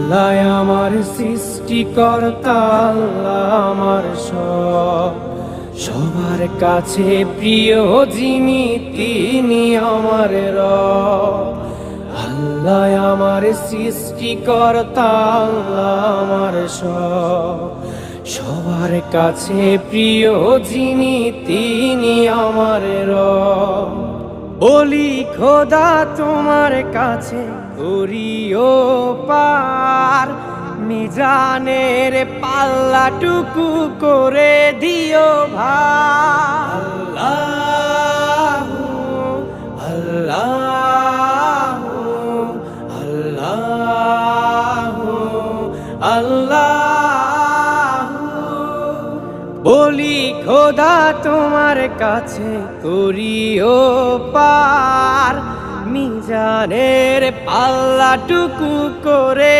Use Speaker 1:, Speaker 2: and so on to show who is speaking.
Speaker 1: আল্লাহ আমার সৃষ্টিকর্তা, আল্লাহ আমার সবার কাছে প্রিয় যিনি তিনি আমার রব। আল্লাহ আমার সৃষ্টিকর্তা, আল্লাহ আমার সবার কাছে প্রিয় যিনি তিনি আমার রব। বলি খোদা তোমার কাছে করিও পার, মিজানের পাল্লাটুকু করে দিও ভার। আল্লাহ আল্লাহ আল্লাহ, বলি খোদা তোমার কাছে করিও পার, মিজানের পাল্লাটুকু করে